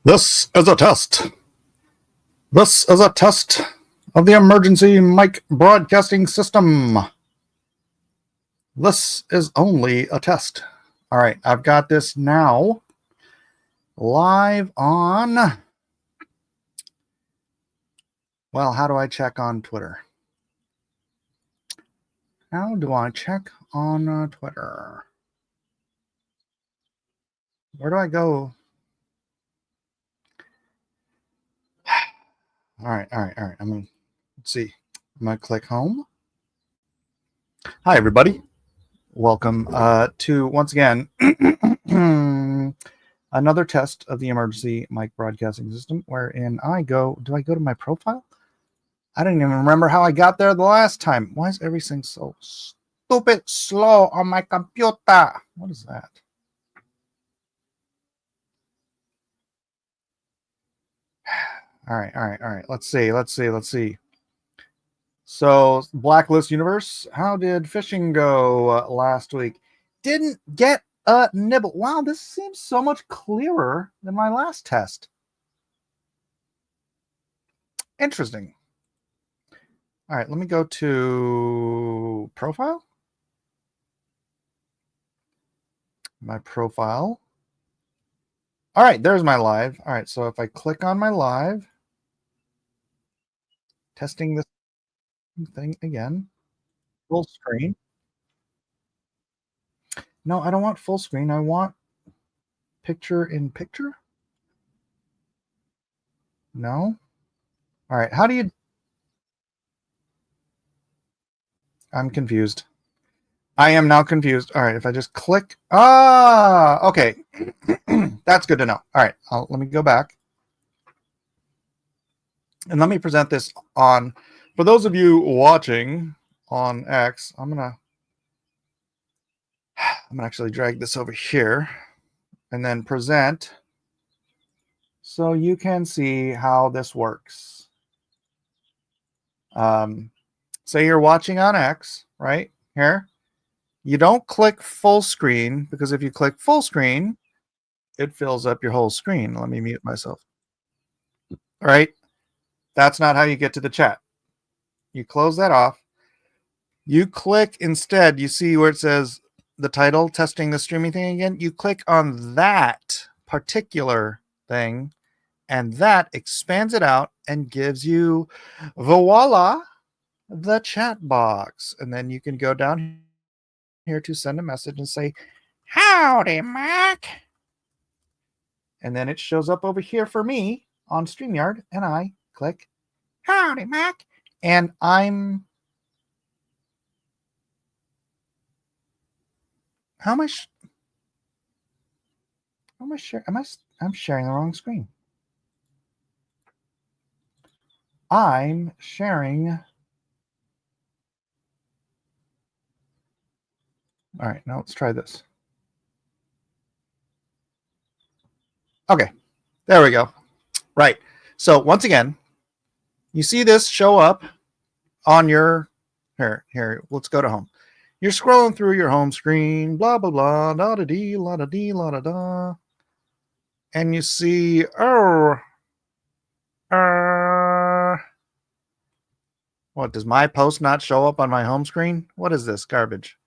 This is a test. This is a test of the emergency mic broadcasting system. This is only a test. All right, I've got this now live on. Well, how do I check on Twitter? How do I check on Twitter? Where do I go? All right. I'm going to see. I'm going to click home. Hi, everybody. Welcome to, once again, another test of the emergency mic broadcasting system wherein do I go to my profile? I didn't even remember how I got there the last time. Why is everything so stupid slow on my computer? What is that? All right. Let's see. So, Blacklist Universe, how did fishing go last week? Didn't get a nibble. Wow, this seems so much clearer than my last test. Interesting. All right, let me go to profile. My profile. All right, there's my live. All right, so if I click on my live, testing this thing again, full screen. No, I don't want full screen. I want picture in picture. No. All right, how do you... I'm confused. I am now confused. All right, if I just click... okay. That's good to know. All right, let me go back. And let me present this on... For those of you watching on X, I'm gonna actually drag this over here and then present so you can see how this works. Say you're watching on X, right here. You don't click full screen, because if you click full screen, it fills up your whole screen. Let me mute myself. All right. That's not how you get to the chat. You close that off. You click instead, you see where it says the title, testing the streaming thing again. You click on that particular thing, and that expands it out and gives you, voila, the chat box. And then you can go down here to send a message and say, howdy, Mac. And then it shows up over here for me on StreamYard, and I click, howdy, Mac. And I'm... How am I sharing? I'm sharing the wrong screen. I'm sharing. All right, now let's try this. Okay, there we go. Right. So once again, you see this show up on your here. Let's go to home. You're scrolling through your home screen, blah blah blah, da da dee, la da dee, la da da, and you see, what, does my post not show up on my home screen? What is this garbage?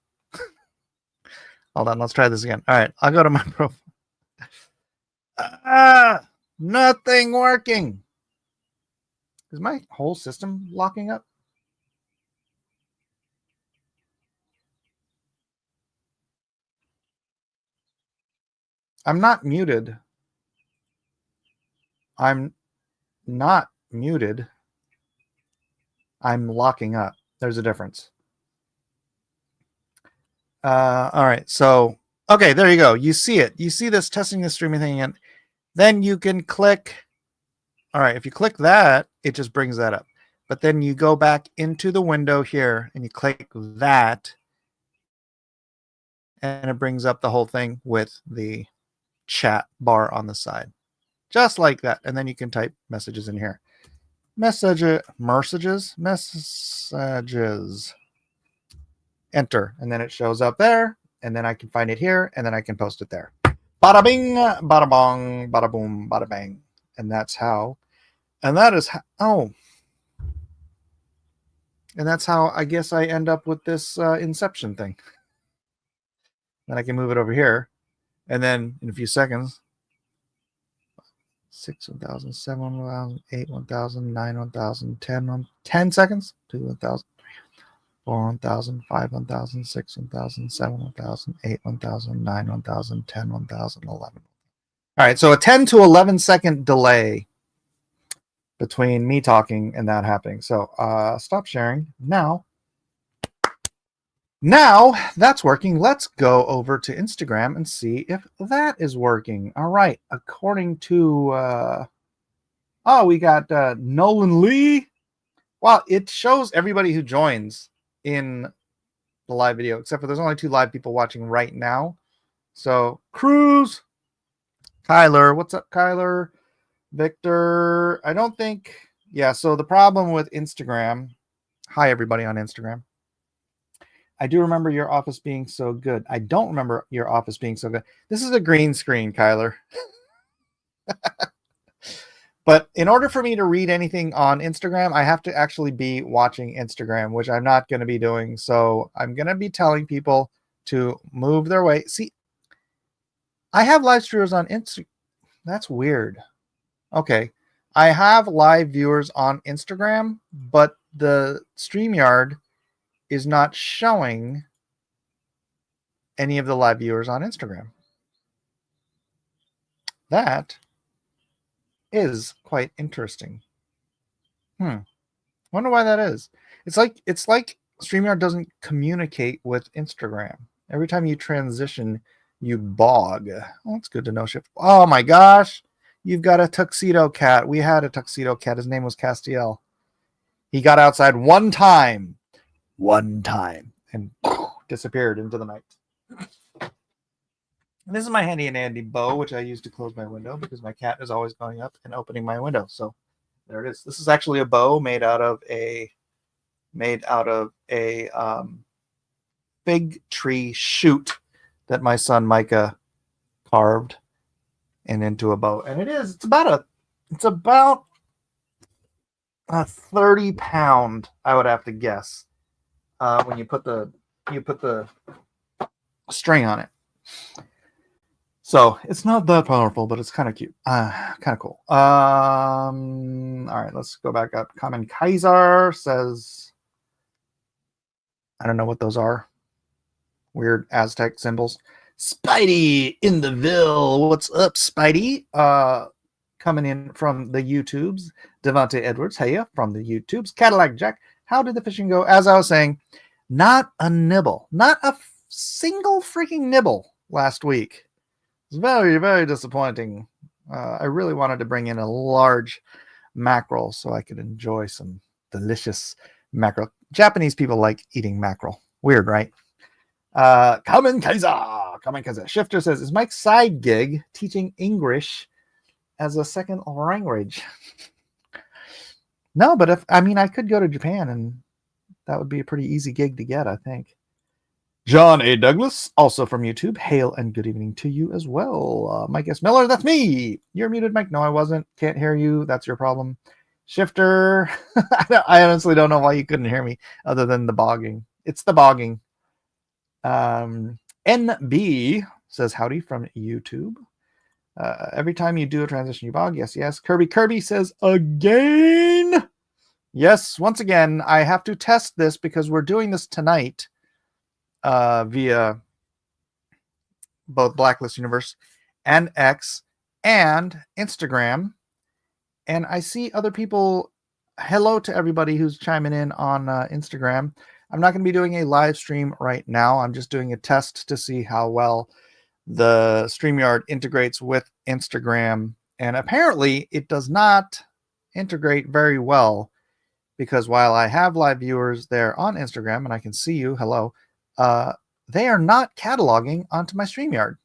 Hold on, let's try this again. All right, I'll go to my profile. Nothing working. Is my whole system locking up? I'm not muted. I'm not muted. I'm locking up. There's a difference. All right. So, okay, there you go. You see it. You see this testing the streaming thing, and then you can click. All right. If you click that, it just brings that up. But then you go back into the window here and you click that, and it brings up the whole thing with the chat bar on the side, just like that. And then you can type messages in here. Messages. Enter, and then it shows up there, and then I can find it here, and then I can post it there. Bada bing, bada bong, bada boom, bada bang. And that's how. And that is how. Oh. And that's how I guess I end up with this Inception thing. Then I can move it over here. And then in a few seconds, 6, 1,000, 7, 1,000, 8, 1,000, 9, 1,000, 10, 10 seconds, 2, 1,000, 4, 1,000, 5, 1,000, 6, 1,000, 7, 1,000, 8, 1,000, 9, 1,000, 10, 1,000, 11. All right, so a 10 to 11 second delay between me talking and that happening. So stop sharing now. Now that's working. Let's go over to Instagram and see if that is working. All right. According to, we got Nolan Lee. Wow, it shows everybody who joins in the live video, except for there's only 2 live people watching right now. So Cruz, Kyler, what's up, Kyler? Victor, I don't think, yeah. So the problem with Instagram, hi everybody on Instagram. I do remember your office being so good. I don't remember your office being so good. This is a green screen, Kyler. But in order for me to read anything on Instagram, I have to actually be watching Instagram, which I'm not going to be doing. So I'm going to be telling people to move their way. See, I have live streamers on Instagram. That's weird. Okay. I have live viewers on Instagram, but the StreamYard is not showing any of the live viewers on Instagram. That is quite interesting. Wonder why that is. It's like StreamYard doesn't communicate with Instagram. Every time you transition, you bog. Well, that's good to know, Shift. Oh my gosh. You've got a tuxedo cat. We had a tuxedo cat. His name was Castiel. He got outside one time, and disappeared into the night. And this is my handy and dandy bow, which I use to close my window because my cat is always going up and opening my window. So there it is. This is actually a bow made out of a fig tree shoot that my son Micah carved and into a bow. And it's about a 30 pound, I would have to guess, when you put the string on it. So it's not that powerful, but it's kind of cute, kind of cool. All right, let's go back up. Common Kaiser says, I don't know what those are. Weird Aztec symbols. Spidey in the Ville. What's up, Spidey? Coming in from the YouTubes. Devontae Edwards, hey, from the YouTubes. Cadillac Jack, how did the fishing go? As I was saying, not a nibble. Not a single freaking nibble last week. It's very, very disappointing. I really wanted to bring in a large mackerel so I could enjoy some delicious mackerel. Japanese people like eating mackerel. Weird, right? Kamen Kaiser. Shifter says, is Mike's side gig teaching English as a second language? No, but I could go to Japan and that would be a pretty easy gig to get, I think. John A. Douglas, also from YouTube. Hail and good evening to you as well. Mike S. Miller, that's me. You're muted, Mike. No, I wasn't. Can't hear you. That's your problem. Shifter, I honestly don't know why you couldn't hear me other than the bogging. It's the bogging. NB says howdy from YouTube. Every time you do a transition, you bog. Yes, yes. Kirby says again. Yes, once again, I have to test this because we're doing this tonight via both Blacklist Universe and X and Instagram. And I see other people. Hello to everybody who's chiming in on Instagram. I'm not going to be doing a live stream right now. I'm just doing a test to see how well the StreamYard integrates with Instagram. And apparently it does not integrate very well because while I have live viewers there on Instagram and I can see you, hello, they are not cataloging onto my StreamYard.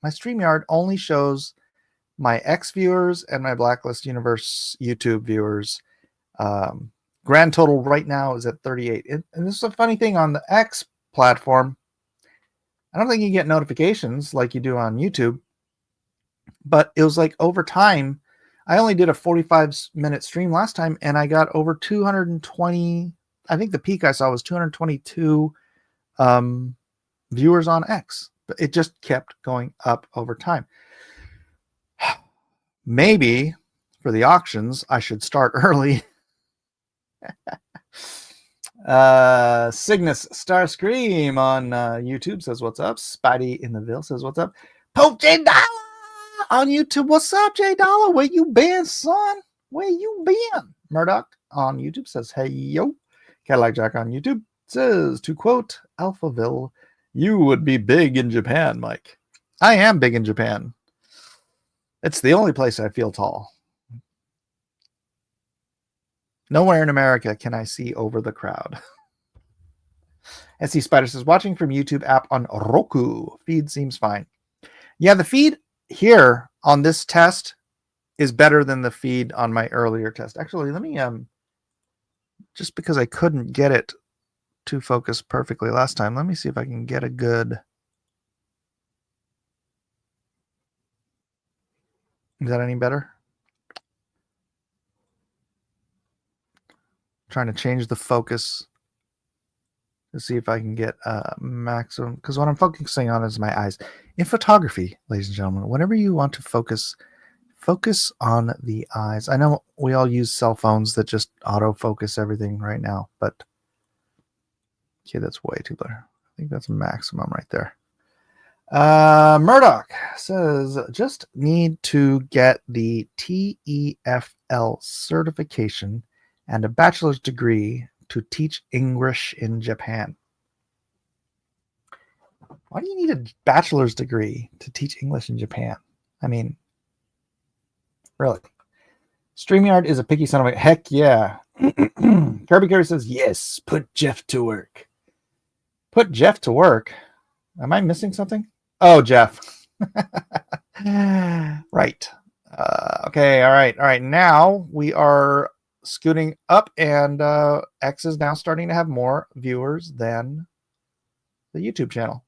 My StreamYard only shows my X viewers and my Blacklist Universe YouTube viewers. Grand total right now is at 38. And this is a funny thing on the X platform. I don't think you get notifications like you do on YouTube. But it was like over time, I only did a 45-minute stream last time, and I got over 220. I think the peak I saw was 222 viewers on X. But it just kept going up over time. Maybe for the auctions, I should start early. Cygnus Starscream on YouTube says what's up. Spidey in the Ville says what's up. Pope J Dollar on YouTube. What's up, J Dollar? Where you been, son? Where you been? Murdoch on YouTube says hey yo. Cadillac Jack on YouTube says, to quote Alphaville, you would be big in Japan, Mike. I am big in Japan. It's the only place I feel tall. Nowhere in America can I see over the crowd. SC Spider says, watching from YouTube app on Roku. Feed seems fine. Yeah, the feed here on this test is better than the feed on my earlier test. Actually, let me, just because I couldn't get it to focus perfectly last time, let me see if I can get a good... Is that any better? Trying to change the focus to see if I can get maximum, because what I'm focusing on is my eyes. In photography, ladies and gentlemen, whenever you want to focus on the eyes. I know we all use cell phones that just autofocus everything right now, but okay, that's way too low. I think that's maximum right there. Murdoch says, just need to get the TEFL certification and a bachelor's degree to teach English in Japan. Why do you need a bachelor's degree to teach English in Japan? I mean, really. StreamYard is a picky son of a... Heck yeah. Kirby Curry says, yes, put Jeff to work. Put Jeff to work? Am I missing something? Oh, Jeff. Right. Okay, all right. Now we are scooting up, and X is now starting to have more viewers than the YouTube channel.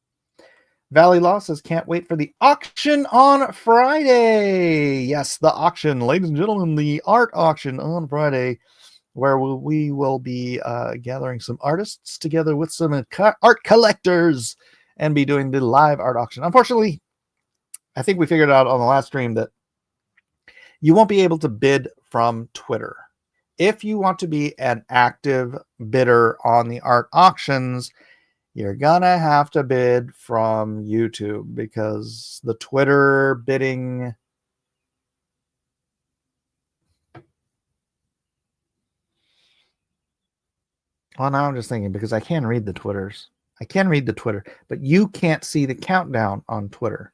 Valley Law says, can't wait for the auction on Friday. Yes, the auction, ladies and gentlemen, the art auction on Friday, where we will be gathering some artists together with some art collectors and be doing the live art auction. Unfortunately, I think we figured out on the last stream that you won't be able to bid from Twitter. If you want to be an active bidder on the art auctions, you're gonna have to bid from YouTube, because the Twitter bidding... Well, now I'm just thinking, because I can read the Twitters. I can read the Twitter, but you can't see the countdown on Twitter.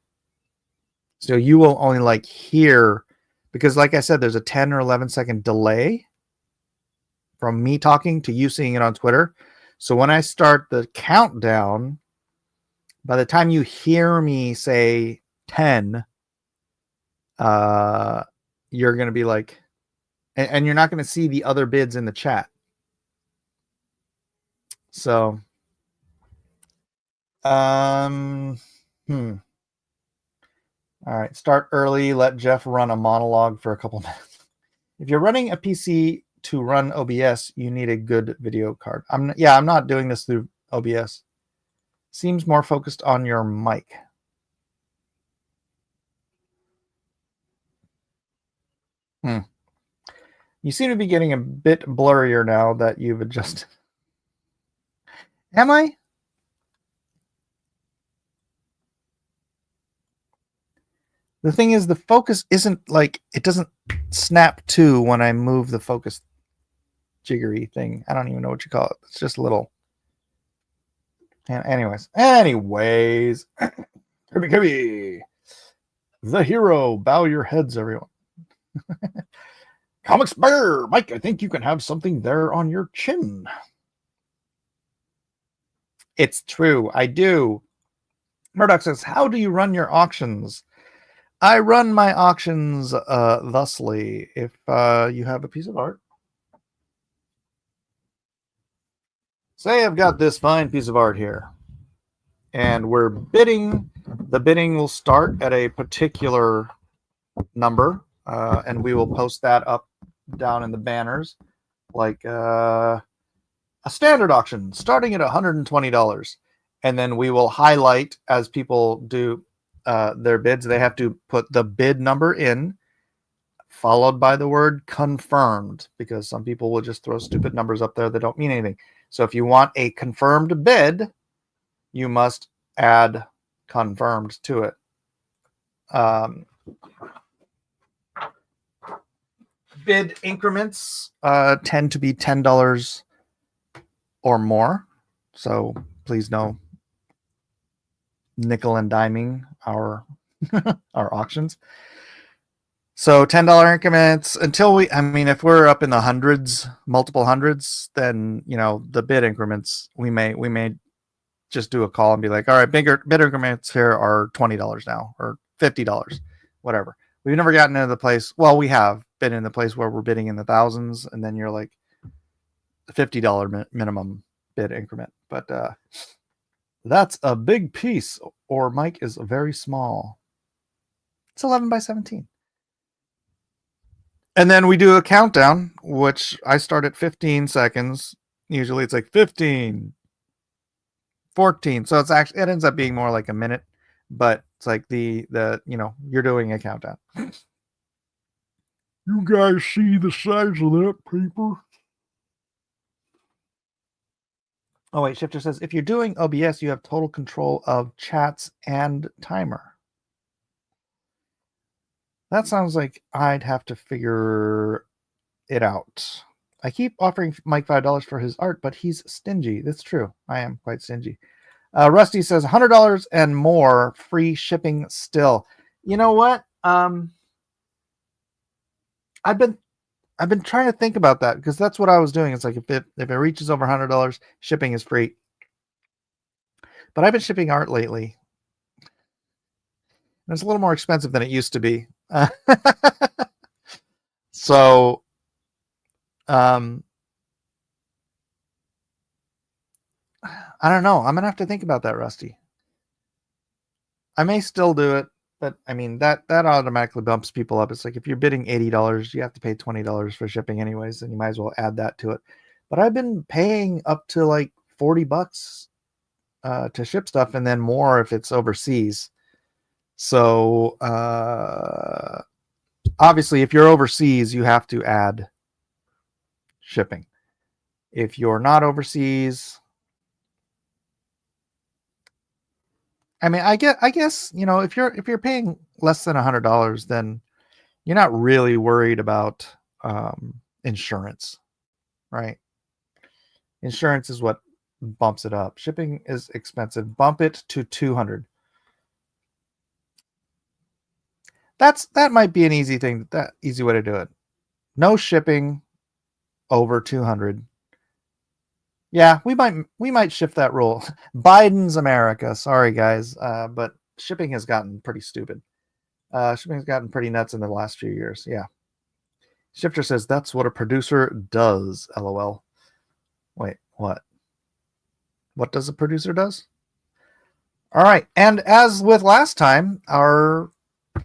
So you will only like hear, because like I said, there's a 10 or 11 second delay from me talking to you seeing it on Twitter. So when I start the countdown, by the time you hear me say 10, you're going to be like, and you're not going to see the other bids in the chat. So, all right, start early. Let Jeff run a monologue for a couple minutes. If you're running a PC to run OBS, you need a good video card. I'm not doing this through OBS. Seems more focused on your mic. You seem to be getting a bit blurrier now that you've adjusted. Am I? The thing is, the focus isn't like, it doesn't snap to when I move the focus jiggery thing. I don't even know what you call it. It's just a little. And anyways, Kirby, the hero. Bow your heads, everyone. Comics Bear, Mike, I think you can have something there on your chin. It's true, I do. Murdoch says, how do you run your auctions? I run my auctions thusly. If you have a piece of art, say I've got this fine piece of art here, and we're bidding. The bidding will start at a particular number, and we will post that up down in the banners, like a standard auction starting at $120, and then we will highlight as people do their bids. They have to put the bid number in, followed by the word confirmed, because some people will just throw stupid numbers up there that don't mean anything. So if you want a confirmed bid, you must add confirmed to it. Bid increments tend to be $10 or more. So please no nickel and diming our our auctions. So $10 increments until if we're up in the hundreds, multiple hundreds, then the bid increments we may just do a call and be like, all right, bid increments here are $20 now or $50, whatever. We've never gotten into the place. Well, we have been in the place where we're bidding in the thousands, and then you're like $50 minimum bid increment. But that's a big piece, or Mike is very small. It's 11 by 17. And then we do a countdown, which I start at 15 seconds. Usually it's like 15, 14. So it ends up being more like a minute, but it's like the you're doing a countdown. You guys see the size of that paper? Oh wait, Shifter says if you're doing OBS, you have total control of chats and timer. That sounds like I'd have to figure it out. I keep offering Mike $5 for his art, but he's stingy. That's true. I am quite stingy. Rusty says $100 and more, free shipping still. You know what? I've been trying to think about that, because that's what I was doing. It's like if it reaches over $100, shipping is free. But I've been shipping art lately. And it's a little more expensive than it used to be. So, I don't know. I'm gonna have to think about that, Rusty. I may still do it, but I mean that automatically bumps people up. It's like if you're bidding $80, you have to pay $20 for shipping anyways, and you might as well add that to it. But I've been paying up to like $40 to ship stuff, and then more if it's overseas. So obviously, if you're overseas, you have to add shipping. If you're not overseas, I mean, I guess if you're paying less than $100, then you're not really worried about insurance, right? Insurance is what bumps it up. Shipping is expensive. Bump it to $200. That might be an easy way to do it. No shipping over $200. Yeah, we might shift that rule. Biden's America. Sorry, guys, but shipping has gotten pretty stupid. Shipping has gotten pretty nuts in the last few years. Yeah. Shifter says that's what a producer does. LOL. Wait, what? What does a producer does? All right, and as with last time, our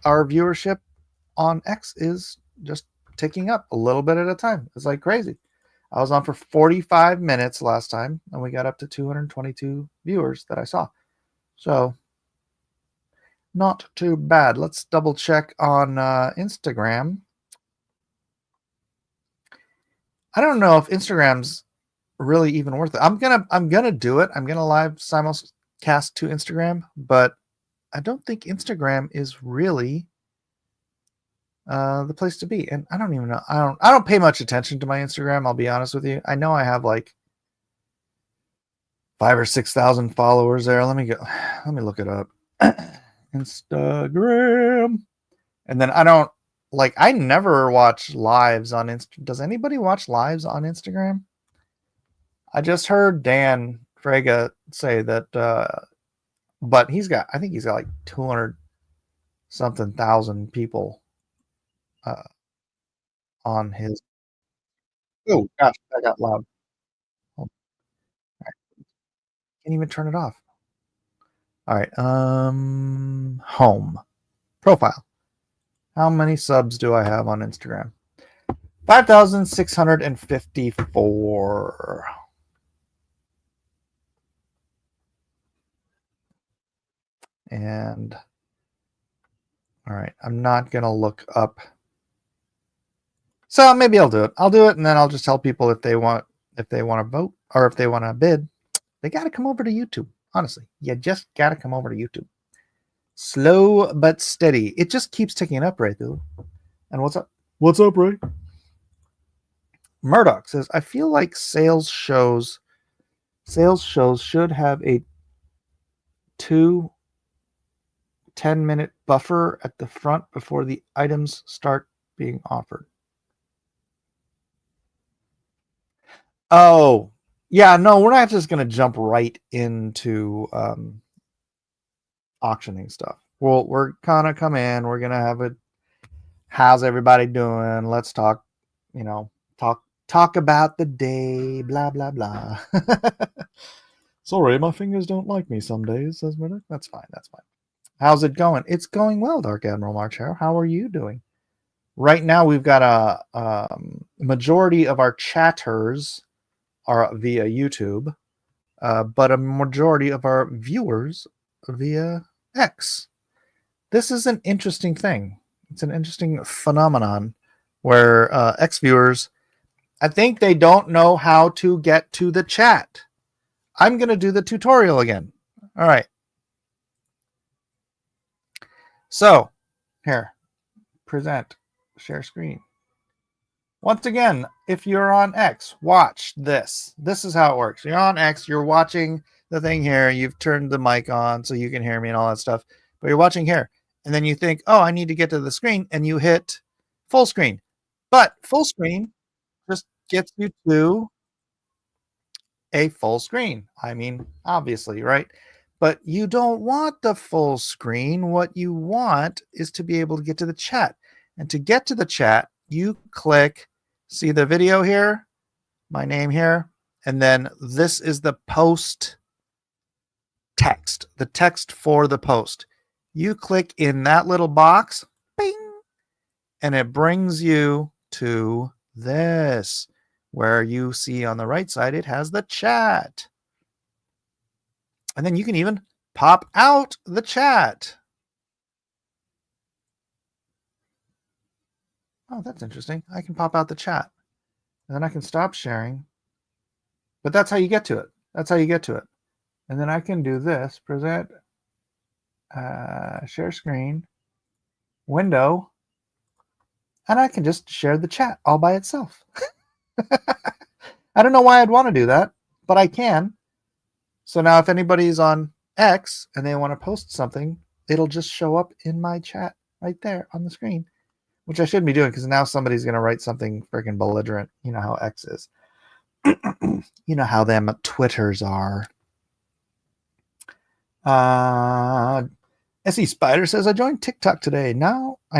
viewership on X is just ticking up a little bit at a time. It's like crazy. I was on for 45 minutes last time, and we got up to 222 viewers that I saw. So, not too bad. Let's double check on Instagram. I don't know if Instagram's really even worth it. I'm gonna do it. I'm gonna live simulcast to Instagram, but I don't think Instagram is really the place to be. And I don't even know. I don't pay much attention to my Instagram. I'll be honest with you. I know I have like 5,000 or 6,000 followers there. Let me look it up. Instagram. And then I never watch lives on Insta. Does anybody watch lives on Instagram? I just heard Dan Frega say that, but I think he's got like 200 something thousand people on his. Oh gosh, that got loud. Oh, can't even turn it off. All right, home profile. How many subs do I have on Instagram? 5,654. And all right, I'm not gonna look up. So maybe I'll do it. I'll do it, and then I'll just tell people if they want to vote or if they want to bid, they got to come over to YouTube. Honestly, you just got to come over to YouTube. Slow but steady. It just keeps ticking up, right, dude? And what's up? What's up, Ray? Murdoch says, I feel like sales shows should have a 10-minute buffer at the front before the items start being offered. Oh, yeah, no, we're not just going to jump right into auctioning stuff. Well, we're kind of come in, we're going to have it. How's everybody doing? Let's talk, talk about the day, blah, blah, blah. Sorry, my fingers don't like me some days, says Murdoch. That's fine. How's it going? It's going well, Dark Admiral Marchero. How are you doing? Right now, we've got a majority of our chatters are via YouTube, but a majority of our viewers via X. This is an interesting thing. It's an interesting phenomenon where X viewers, I think they don't know how to get to the chat. I'm going to do the tutorial again. All right. So, here, present, share screen. Once again, if you're on X, watch this. This is how it works. You're on X, you're watching the thing here, you've turned the mic on so you can hear me and all that stuff, but you're watching here. And then you think, oh, I need to get to the screen, and you hit full screen. But full screen just gets you to a full screen. I mean, obviously, right? But you don't want the full screen. What you want is to be able to get to the chat. And to get to the chat, you click, see the video here, my name here, and then this is the post text, the text for the post. You click in that little box, bing, and it brings you to this, where you see on the right side, it has the chat. And then you can even pop out the chat. Oh, that's interesting. I can pop out the chat. And then I can stop sharing. But that's how you get to it. That's how you get to it. And then I can do this, present, share screen, window, and I can just share the chat all by itself. I don't know why I'd want to do that, but I can. So now if anybody's on X and they want to post something, it'll just show up in my chat right there on the screen, which I shouldn't be doing because now somebody's going to write something freaking belligerent. You know how X is. You know how them Twitters are. SE Spider says, I joined TikTok today. I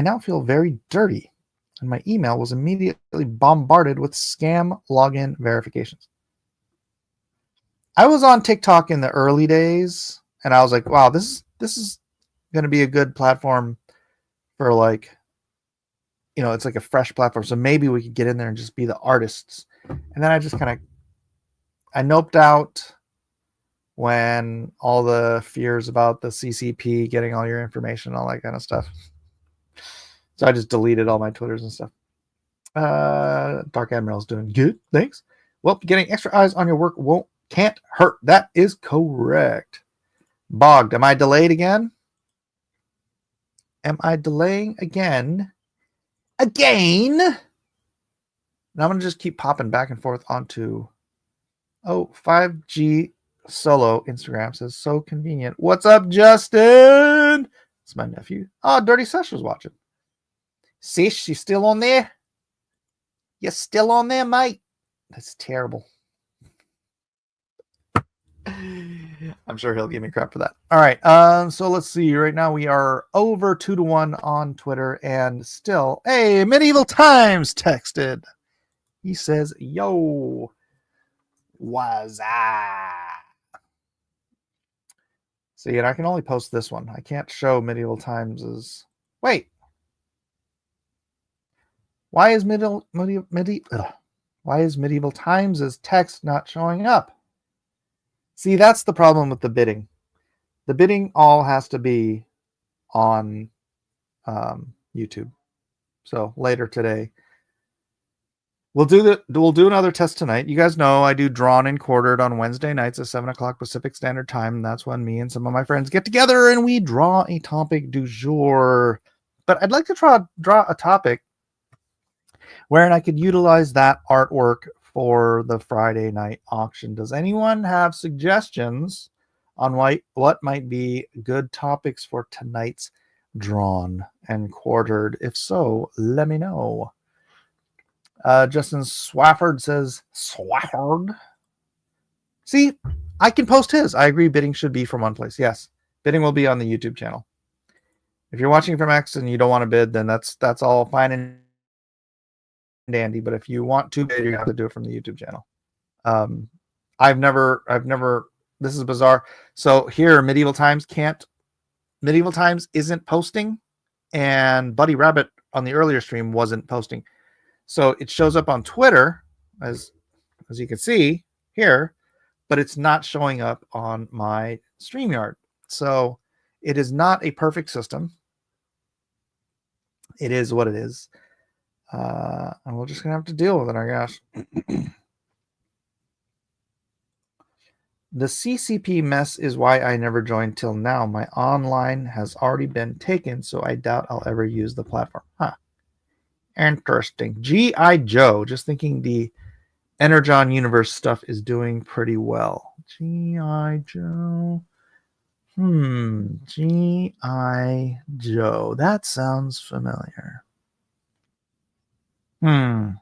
now feel very dirty. And my email was immediately bombarded with scam login verifications. I was on TikTok in the early days, and I was like, wow, this is going to be a good platform for it's like a fresh platform. So maybe we could get in there and just be the artists. And then I just I noped out when all the fears about the CCP getting all your information, all that kind of stuff. So I just deleted all my Twitters and stuff. Dark Admiral's doing good, thanks. Well, getting extra eyes on your work can't hurt. That is correct. Bogged, am I delayed again? Am I delaying again? Again? Now I'm going to just keep popping back and forth onto 5G Solo Instagram says, so convenient. What's up, Justin? It's my nephew. Oh, Dirty Sesh was watching. Sesh, you still on there? You still on there, mate? That's terrible. I'm sure he'll give me crap for that. All right. So let's see. Right now we are over 2-1 on Twitter, and still, hey, Medieval Times texted. He says, yo, what's up? See, and I can only post this one. I can't show Medieval Times' Wait. Why is why is Medieval Times as text not showing up? See, that's the problem with the bidding. The bidding all has to be on YouTube. So later today, we'll do another test tonight. You guys know I do Drawn and Quartered on Wednesday nights at 7:00 Pacific Standard Time. And that's when me and some of my friends get together and we draw a topic du jour. But I'd like to draw a topic wherein I could utilize that artwork for the Friday night auction. Does anyone have suggestions on what might be good topics for tonight's Drawn and Quartered? If so, let me know. Justin Swafford says, Swafford. See, I can post his. I agree bidding should be from one place. Yes, bidding will be on the YouTube channel. If you're watching from X and you don't want to bid, then that's all fine and dandy. But if you want to bid, you have to do it from the YouTube channel. I've never, this is bizarre. So here, Medieval Times isn't posting, and Buddy Rabbit on the earlier stream wasn't posting. So it shows up on Twitter, as you can see here, but it's not showing up on my StreamYard. So it is not a perfect system. It is what it is. And we're just going to have to deal with it, I guess. The CCP mess is why I never joined till now. My online has already been taken, so I doubt I'll ever use the platform. Huh. Interesting. G.I. Joe. Just thinking the Energon universe stuff is doing pretty well. G.I. Joe. G.I. Joe. That sounds familiar. You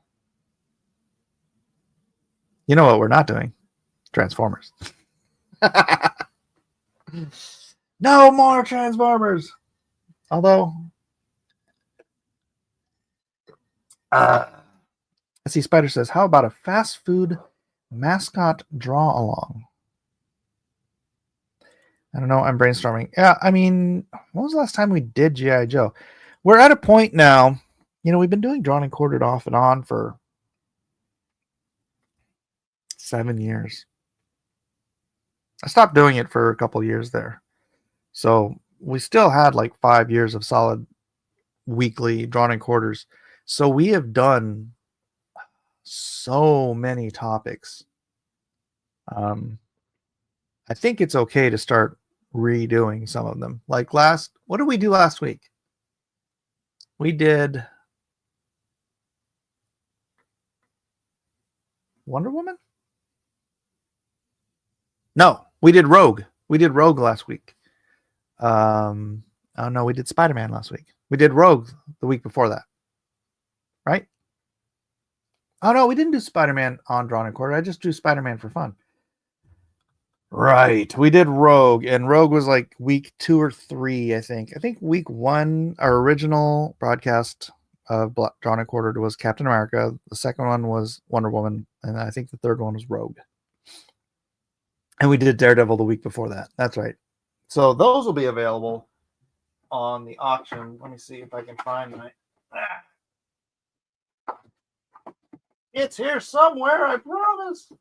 know what we're not doing? Transformers. No more Transformers. Although, I see Spider says, how about a fast food mascot draw along? I don't know. I'm brainstorming. Yeah, I mean, when was the last time we did G.I. Joe? We're at a point now, we've been doing Drawn and Quartered off and on for 7 years. I stopped doing it for a couple years there. So we still had like 5 years of solid weekly Drawn and Quarters. So we have done so many topics. I think it's okay to start redoing some of them. Like what did we do last week? We did Wonder Woman? No, we did Rogue. We did Rogue last week. Oh no, we did Spider-Man last week. We did Rogue the week before that. Right? Oh no, we didn't do Spider-Man on Drawn and Quartered. I just drew Spider-Man for fun. Right. We did Rogue, and Rogue was like week 2 or 3, I think. I think week 1, our original broadcast of Drawn and Quartered was Captain America. The second one was Wonder Woman, and I think the third one was Rogue. And we did Daredevil the week before that. That's right. So those will be available on the auction. Let me see if I can find my... It's here somewhere, I promise.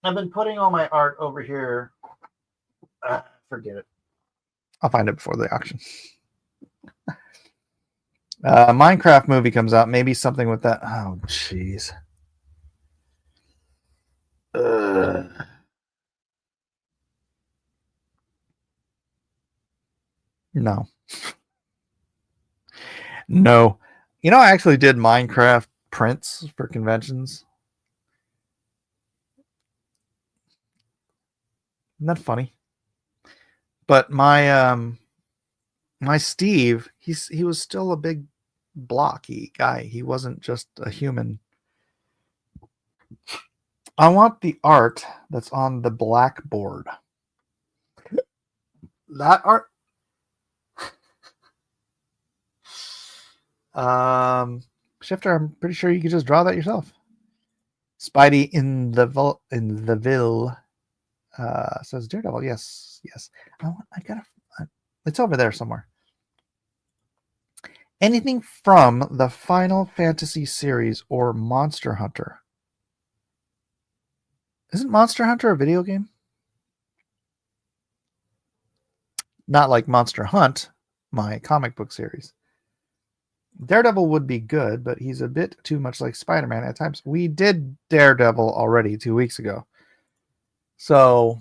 I've been putting all my art over here. Forget it. I'll find it before the auction. Minecraft movie comes out. Maybe something with that. Oh, jeez. No. No. I actually did Minecraft prints for conventions. Isn't that funny? But my Steve, he was still a big blocky guy. He wasn't just a human. I want the art that's on the blackboard. That art. Shifter, I'm pretty sure you could just draw that yourself. Spidey in the Ville says Daredevil. Yes. It's over there somewhere. Anything from the Final Fantasy series or Monster Hunter. Isn't Monster Hunter a video game? Not like Monster Hunt, my comic book series. Daredevil would be good, but he's a bit too much like Spider-Man at times. We did Daredevil already 2 weeks ago. So,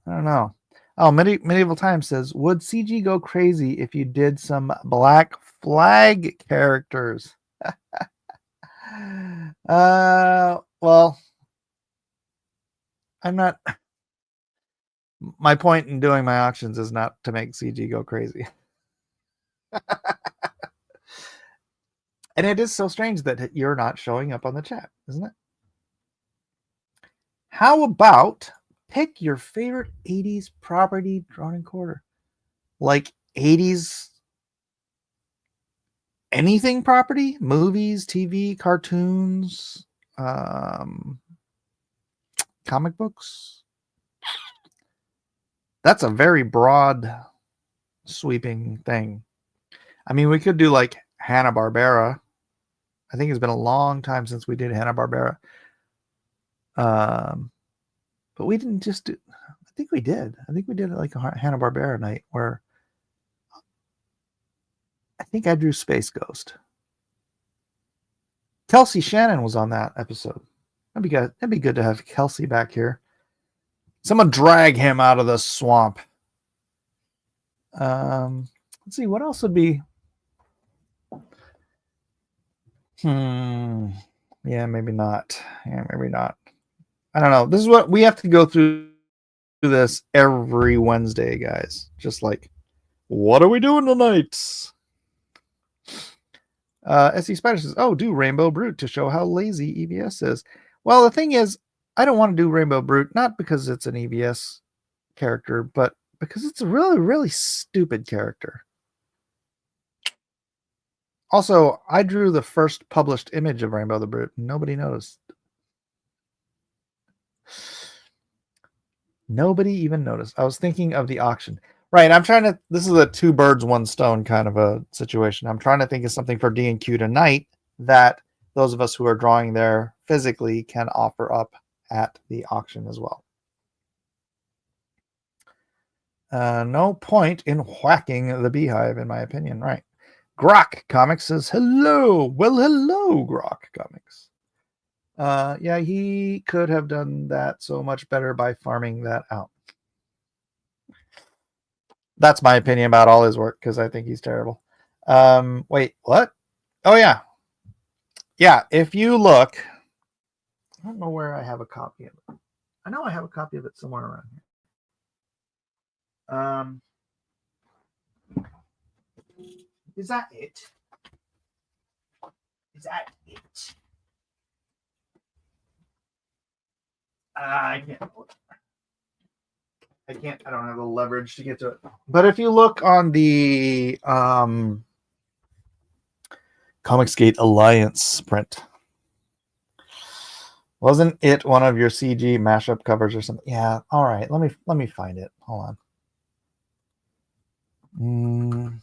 I don't know. Oh, Medieval Times says, would CG go crazy if you did some Black Flag characters? Well, I'm not. My point in doing my auctions is not to make CG go crazy. And it is so strange that you're not showing up on the chat, isn't it? How about pick your favorite 80s property drawn and quarter? Like 80s anything property? Movies, TV, cartoons, comic books? That's a very broad, sweeping thing. I mean, we could do like Hanna-Barbera. I think it's been a long time since we did Hanna-Barbera. But we didn't just do, I think we did. I think we did like a Hanna-Barbera night where I think I drew Space Ghost. Kelsey Shannon was on that episode. That'd be good to have Kelsey back here. Someone drag him out of the swamp. Let's see, what else would be? Yeah, maybe not. I don't know. This is what we have to go through this every Wednesday, guys. Just like, what are we doing tonight? SE Spider says, oh, do Rainbow Brute to show how lazy EVS is. Well, the thing is, I don't want to do Rainbow Brute, not because it's an EVS character, but because it's a really, really stupid character. Also, I drew the first published image of Rainbow the Brute. Nobody noticed. Nobody even noticed. I was thinking of the auction. Right, I'm trying to, this is a two birds, one stone kind of a situation. I'm trying to think of something for D&Q tonight that those of us who are drawing there physically can offer up at the auction as well. No point in whacking the beehive, in my opinion. Right. Grok Comics says, hello. Well, hello, Grok Comics. Yeah, he could have done that so much better by farming that out. That's my opinion about all his work, because I think he's terrible. Wait, what? Oh, yeah. Yeah, if you look, I don't know where I have a copy of it. I know I have a copy of it somewhere around here. Is that it? Is that it? I can't. I don't have the leverage to get to it. But if you look on the Comicsgate Alliance print, wasn't it one of your CG mashup covers or something? Yeah. All right. Let me find it. Hold on.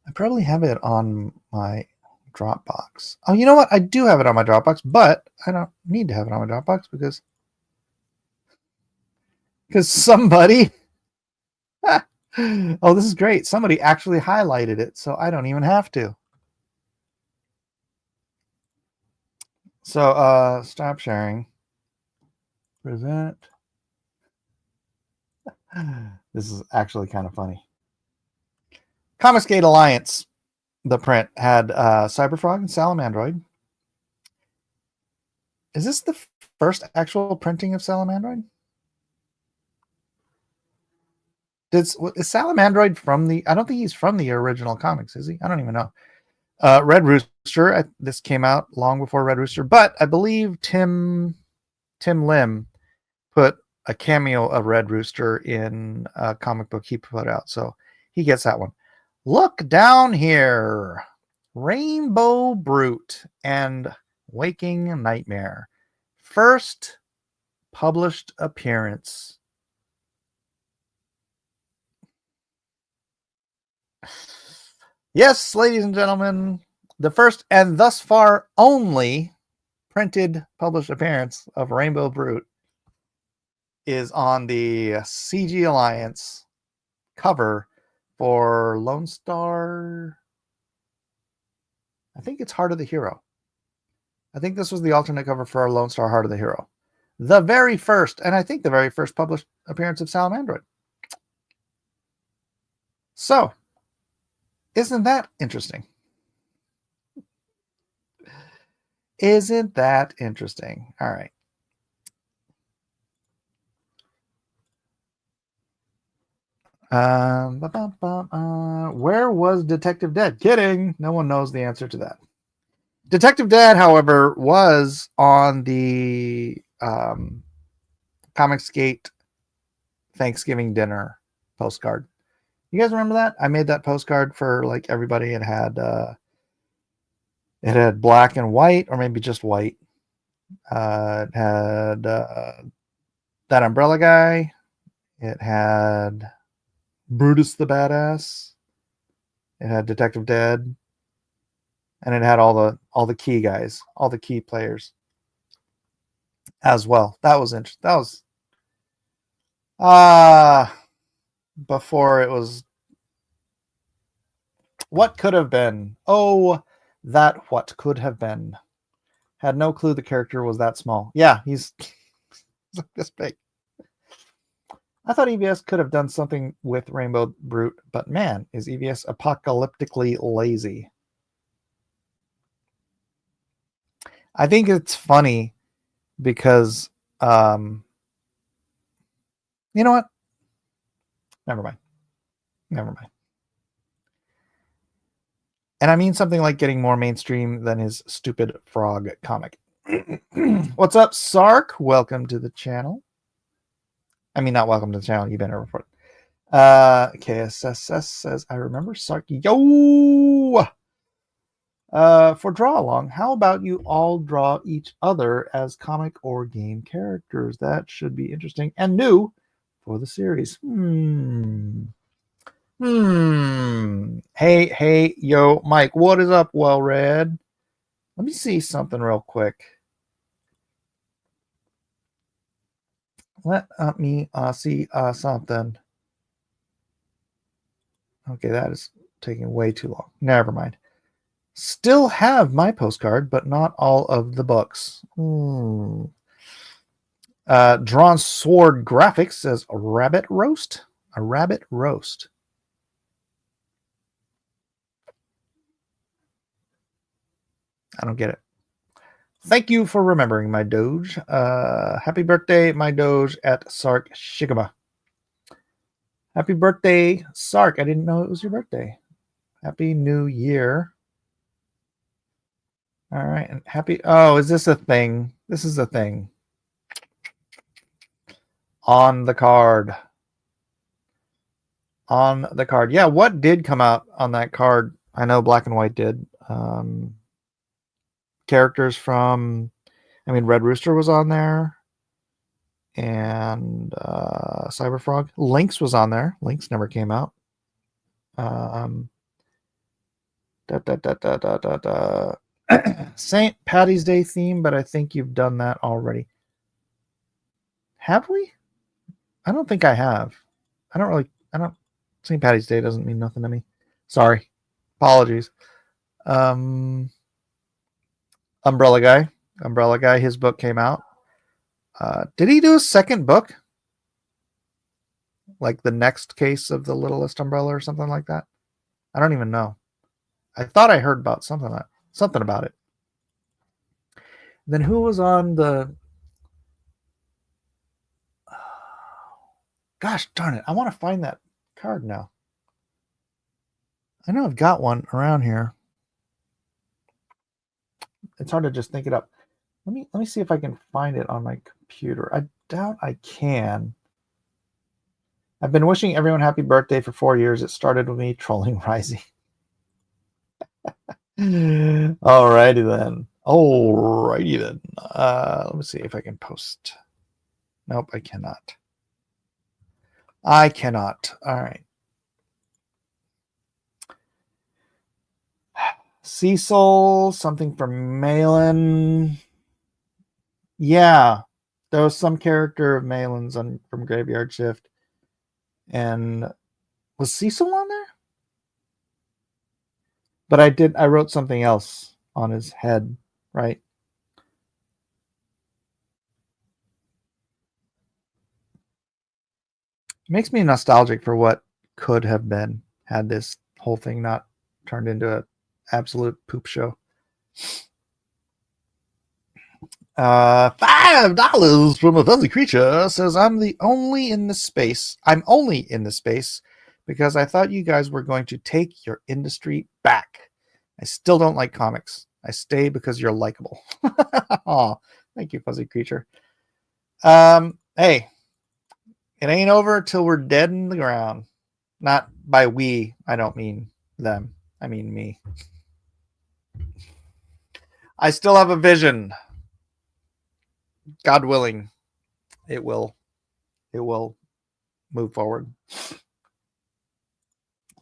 I probably have it on my Dropbox. Oh, you know what? I do have it on my Dropbox, but I don't need to have it on my Dropbox because somebody oh, this is great. Somebody actually highlighted it, so I don't even have to. So stop sharing. Present. This is actually kind of funny. Comicsgate Alliance, the print had Cyberfrog and Salamandroid. Is this the first actual printing of Salamandroid? Is Salamandroid from the? I don't think he's from the original comics, is he? I don't even know. Red Rooster. This came out long before Red Rooster, but I believe Tim Lim put a cameo of Red Rooster in a comic book he put out, so he gets that one. Look down here, Rainbow Brute and Waking Nightmare, first published appearance. Yes, ladies and gentlemen, the first and thus far only printed published appearance of Rainbow Brute is on the CG Alliance cover for Lone Star. I think it's Heart of the Hero. I think this was the alternate cover for our Lone Star Heart of the Hero. The very first, and I think the very first published appearance of Salamandroid. So, isn't that interesting? Isn't that interesting? All right. Where was Detective Dead? Kidding. No one knows the answer to that. Detective Dead, however, was on the Comicsgate Thanksgiving dinner postcard. You guys remember that? I made that postcard for like everybody. It had black and white, or maybe just white. It had that umbrella guy. It had Brutus the Badass. It had Detective Dead, and it had all the key guys, all the key players as well. That was interesting. That was before it was what could have been. Oh, that what could have been. Had no clue the character was that small. Yeah, he's like this big. I thought EVS could have done something with Rainbow Brute, but man, is EVS apocalyptically lazy. I think it's funny because, you know what? Never mind. And I mean something like getting more mainstream than his stupid frog comic. What's up, Sark? Welcome to the channel. I mean, not welcome to the channel. You've been here before. KSSS says, I remember Sark. Yo! For draw along, how about you all draw each other as comic or game characters? That should be interesting and new for the series. Hey, yo, Mike, what is up, Well Read? Let me see something real quick. Let me see something. Okay, that is taking way too long. Never mind. Still have my postcard, but not all of the books. Drawn Sword Graphics says a rabbit roast. A rabbit roast. I don't get it. Thank you for remembering my Doge. Happy birthday, my Doge at Sark Shigama. Happy birthday, Sark. I didn't know it was your birthday. Happy New Year. All right. And happy. Oh, is this a thing? This is a thing. On the card. On the card. Yeah, what did come out on that card? I know Black and White did. Characters from, I mean, Red Rooster was on there. And Cyberfrog. Lynx was on there. Lynx never came out. St. Patty's Day theme, but I think you've done that already. Have we? I don't think I have. St. Patty's Day doesn't mean nothing to me. Sorry. Apologies. Umbrella Guy, his book came out. Did he do a second book? Like the next case of the Littlest Umbrella or something like that? I don't even know. I thought I heard about something about it. Then who was on the... Gosh darn it. I want to find that card now. I know I've got one around here. It's hard to just think it up. Let me see if I can find it on my computer. I doubt I can. I've been wishing everyone happy birthday for 4 years. It started with me trolling Rising. Alrighty then. Let me see if I can post. Nope, I cannot. All right. Cecil, something from Malin. Yeah, there was some character of Malin's from Graveyard Shift. And was Cecil on there? But I wrote something else on his head, right? It makes me nostalgic for what could have been had this whole thing not turned into an absolute poop show. $5 from a fuzzy creature says I'm only in this space because I thought you guys were going to take your industry back. I still don't like comics. I stay because you're likable. Oh, thank you, fuzzy creature. Hey, it ain't over till we're dead in the ground. Not by we, I don't mean them. I mean me. I still have a vision. God willing, it will move forward.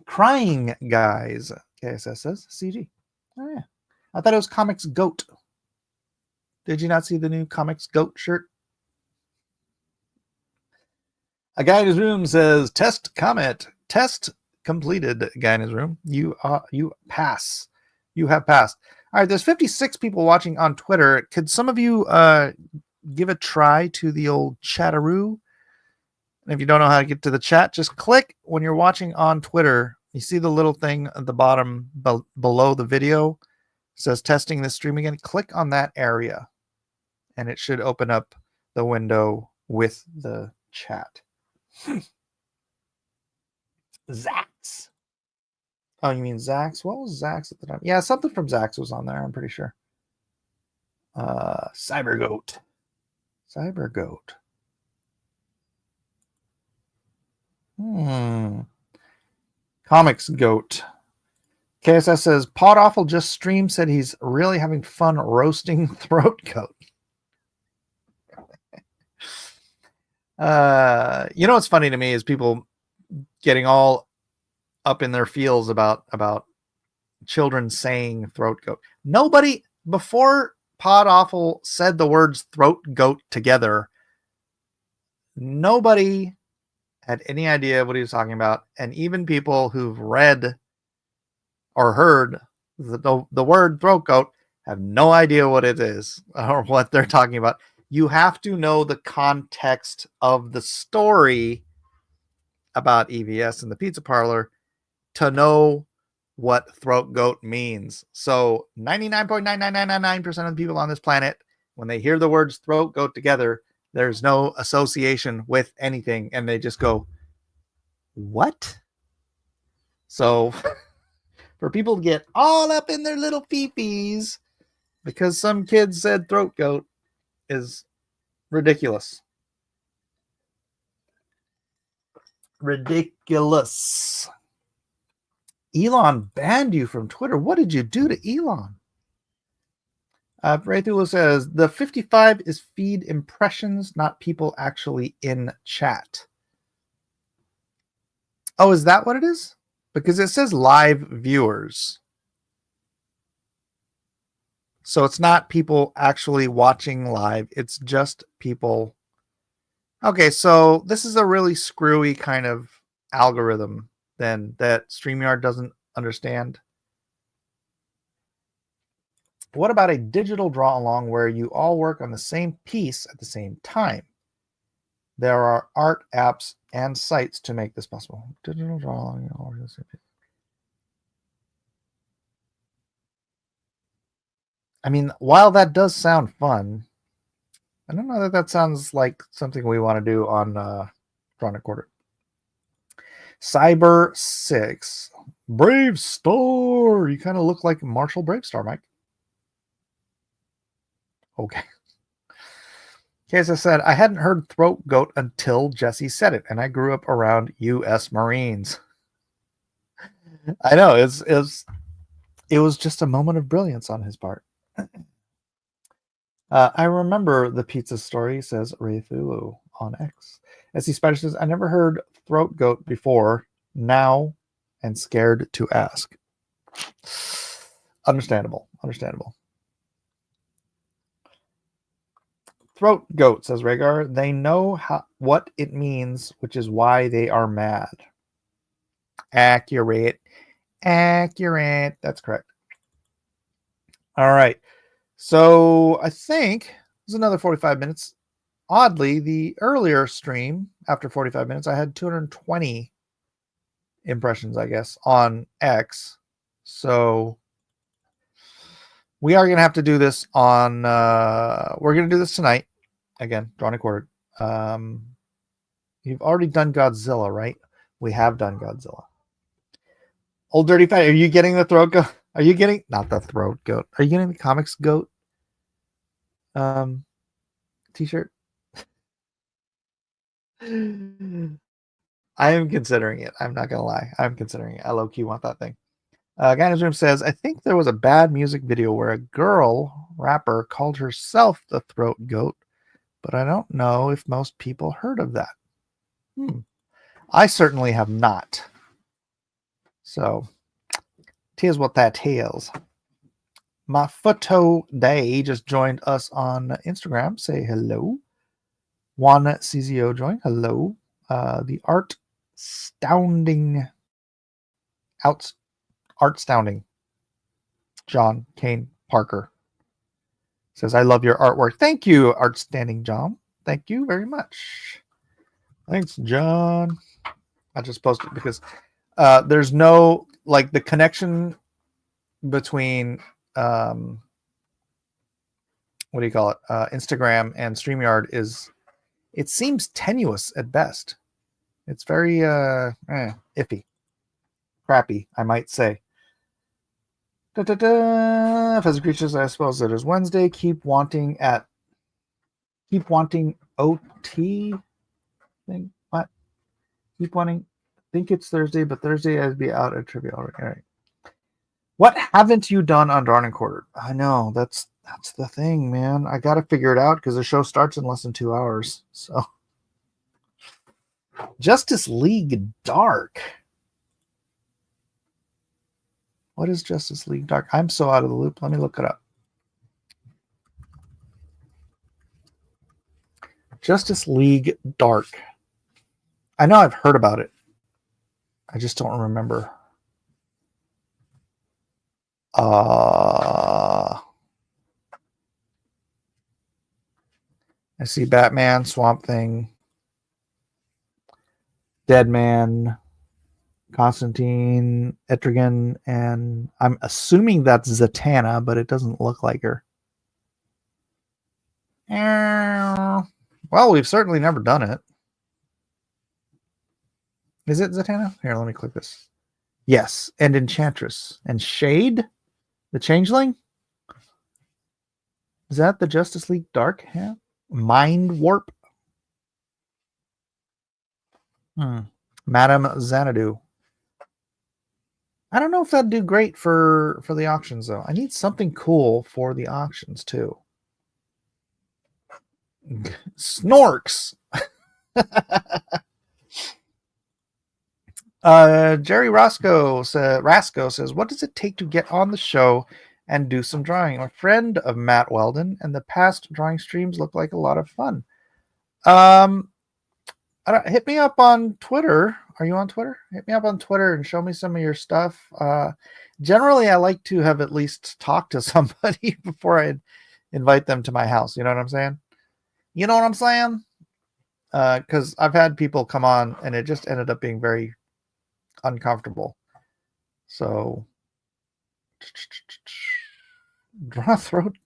Crying Guys, KSS says CG. Oh yeah, I thought it was Comics Goat. Did you not see the new Comics Goat shirt? A guy in his room says test comment. Test completed. Guy in his room. You pass. You have passed. All right, there's 56 people watching on Twitter. Could some of you give a try to the old chatteroo? And if you don't know how to get to the chat, just click when you're watching on Twitter. You see the little thing at the bottom below the video. It says testing this stream again. Click on that area and it should open up the window with the chat. Zax. Oh, you mean Zax? What was Zax at the time? Yeah, something from Zax was on there, I'm pretty sure. Cybergoat. Comics Goat. KSS says Pod Awful just streamed, said he's really having fun roasting Throat Goat. You know what's funny to me is people getting all up in their feels about children saying Throat Goat. Nobody before Pod Awful said the words Throat Goat together. Nobody had any idea what he was talking about, and even people who've read or heard the word Throat Goat have no idea what it is or what they're talking about. You have to know the context of the story about EVS and the pizza parlor to know what Throat Goat means. So 99.99999% of the people on this planet, when they hear the words Throat Goat together, there's no association with anything, and they just go, what? So for people to get all up in their little fee-fees because some kid said Throat Goat is ridiculous. Ridiculous. Elon banned you from Twitter. What did you do to Elon? Raythula says the 55 is feed impressions, not people actually in chat. Oh, is that what it is? Because it says live viewers. So it's not people actually watching live. It's just people. Okay, so this is a really screwy kind of algorithm then that StreamYard doesn't understand. What about a digital draw along where you all work on the same piece at the same time? There are art apps and sites to make this possible. Digital draw along. I mean, while that does sound fun, I don't know that sounds like something we want to do on Chronic Quarter. Cyber 6. Brave Star. You kind of look like Marshall Bravestar, Mike. Okay. As I said, I hadn't heard Throat Goat until Jesse said it, and I grew up around U.S. Marines. I know, it was just a moment of brilliance on his part. I remember the pizza story, says Raythulu on X. As he Spider says, I never heard Throat Goat before, now, and scared to ask. Understandable. Understandable. Throat goat, says Rhaegar. They know what it means, which is why they are mad. Accurate. Accurate. That's correct. All right. So I think there's another 45 minutes. Oddly, the earlier stream, after 45 minutes, I had 220 impressions, I guess, on X. So we are going to have to do this on, we're going to do this tonight. Again, drawn and quartered. You've already done Godzilla, right? We have done Godzilla. Old Dirty Fat, are you getting the throat goat? Are you getting, not the throat goat, are you getting the comics goat t-shirt? I am considering it. I'm not going to lie. I'm considering it. I low-key want that thing. Guy in his room says, I think there was a bad music video where a girl rapper called herself the throat goat, but I don't know if most people heard of that. I certainly have not. So, tis what that is. My photo day just joined us on Instagram. Say hello. Juan CZO joined. Hello. The art astounding. John Kane Parker says, I love your artwork. Thank you, Artstanding John. Thank you very much. Thanks, John. I just posted because there's no, like, the connection between what do you call it? Instagram and StreamYard is, it seems tenuous at best. It's very iffy. Crappy, I might say. Fuzzy Creatures, I suppose it is Wednesday. Keep wanting OT thing. What? Keep wanting. Think it's Thursday, but Thursday I'd be out at trivia already. All right. What haven't you done on Drawn and Quartered? I know that's the thing, man. I got to figure it out because the show starts in less than 2 hours. So, Justice League Dark. What is Justice League Dark? I'm so out of the loop. Let me look it up. Justice League Dark. I know I've heard about it. I just don't remember. I see Batman, Swamp Thing, Deadman, Constantine, Etrigan, and I'm assuming that's Zatanna, but it doesn't look like her. Well, we've certainly never done it. Is it Zatanna? Here, let me click this. Yes, and Enchantress. And Shade? The Changeling? Is that the Justice League Dark? Yeah. Mind Warp? Madame Xanadu. I don't know if that'd do great for the auctions, though. I need something cool for the auctions, too. Snorks! Jerry Rasco says, what does it take to get on the show and do some drawing? I'm a friend of Matt Weldon, and the past drawing streams look like a lot of fun. Hit me up on Twitter. Are you on Twitter? Hit me up on Twitter and show me some of your stuff. Generally, I like to have at least talked to somebody before I invite them to my house. You know what I'm saying? You know what I'm saying? Because I've had people come on, and it just ended up being very uncomfortable. So, draw throat.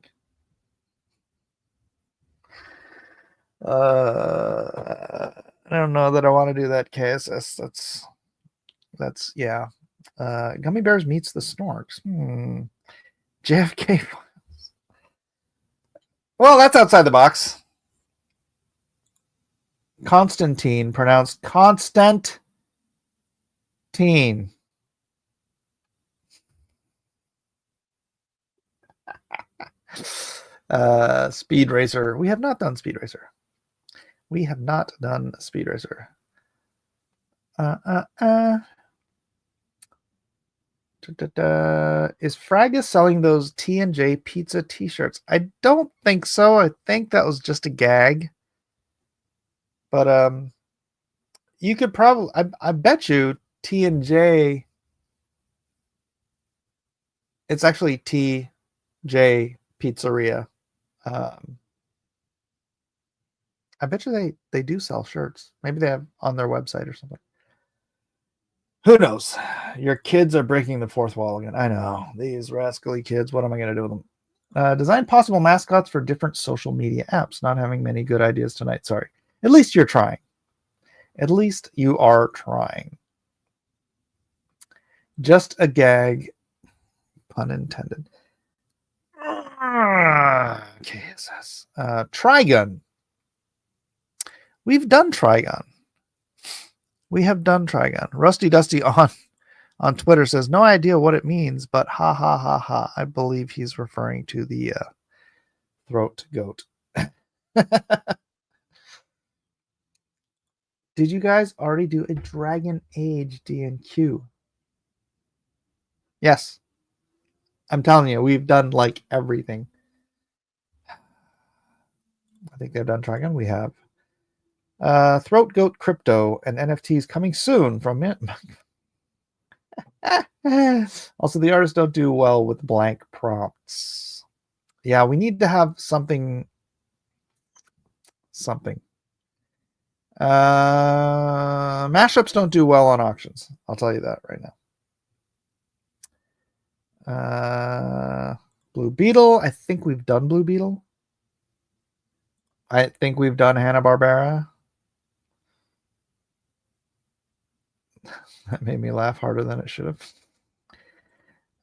I don't know that I want to do that, KSS. That's yeah. Gummy Bears meets the Snorks. JFK Files. Well, that's outside the box. Constantine, pronounced Constantine. Speed Racer. We have not done Speed Racer. We have not done Speed Racer. Is Fragus selling those T&J pizza t-shirts? I don't think so. I think that was just a gag. But you could probably, I bet you T&J, it's actually TJ Pizzeria. I bet you they do sell shirts. Maybe they have on their website or something. Who knows? Your kids are breaking the fourth wall again. I know. These rascally kids. What am I going to do with them? Design possible mascots for different social media apps. Not having many good ideas tonight. Sorry. At least you're trying. At least you are trying. Just a gag. Pun intended. KSS. Trigun. We've done Trigun. We have done Trigun. Rusty Dusty on Twitter says, no idea what it means, but ha ha ha ha. I believe he's referring to the throat goat. Did you guys already do a Dragon Age DNQ? Yes. I'm telling you, we've done like everything. I think they've done Trigun. We have. Throat Goat Crypto and NFTs coming soon from it. Also, the artists don't do well with blank prompts. Yeah, we need to have something. Mashups don't do well on auctions. I'll tell you that right now. Blue Beetle. I think we've done Blue Beetle. I think we've done Hanna-Barbera. That made me laugh harder than it should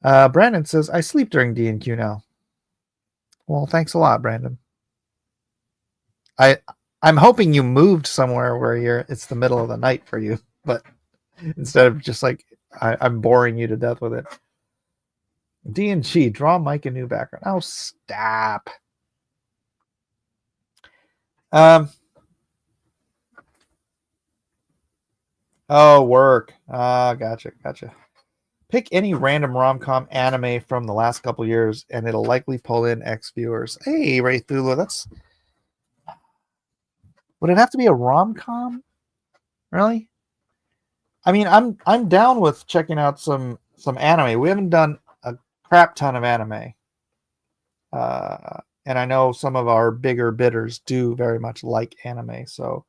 have. Brandon says, I sleep during D&Q now. Well, thanks a lot, Brandon. I'm hoping you moved somewhere where it's the middle of the night for you, but instead of just like I'm boring you to death with it. D&G, draw Mike a new background. Oh, stop. Oh, work. Gotcha. Pick any random rom-com anime from the last couple years, and it'll likely pull in X viewers. Hey, Ray Thula, that's. Would it have to be a rom-com? Really? I mean, I'm down with checking out some anime. We haven't done a crap ton of anime, and I know some of our bigger bidders do very much like anime, so.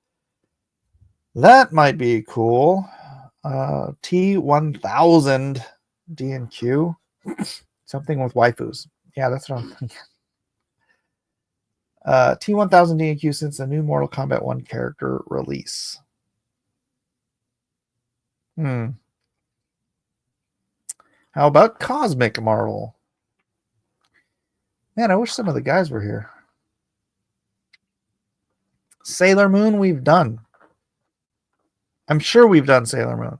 That might be cool. T1000 D&Q. Something with waifus. Yeah, that's what I'm thinking. T1000 D&Q since the new Mortal Kombat 1 character release. How about Cosmic Marvel? Man, I wish some of the guys were here. Sailor Moon we've done. I'm sure we've done Sailor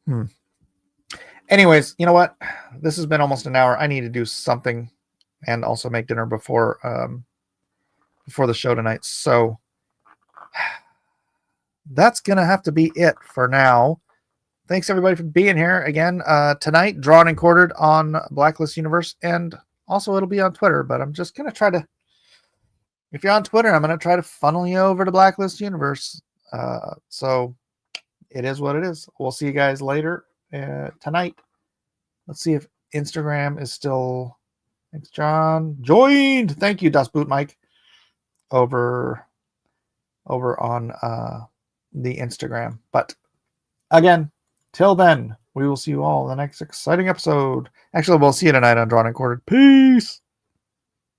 Moon. Anyways, you know what? This has been almost an hour. I need to do something and also make dinner before the show tonight. So that's going to have to be it for now. Thanks everybody for being here again. Tonight, Drawn and Quartered on Blacklist Universe, and also it'll be on Twitter, but I'm just going to try to, if you're on Twitter, I'm going to try to funnel you over to Blacklist Universe. So it is what it is. We'll see you guys later tonight. Let's see if Instagram is still. Thanks, John. Joined. Thank you, Das Boot Mike. Over on the Instagram. But again, till then, we will see you all in the next exciting episode. Actually, we'll see you tonight on Drawn and Quartered. Peace.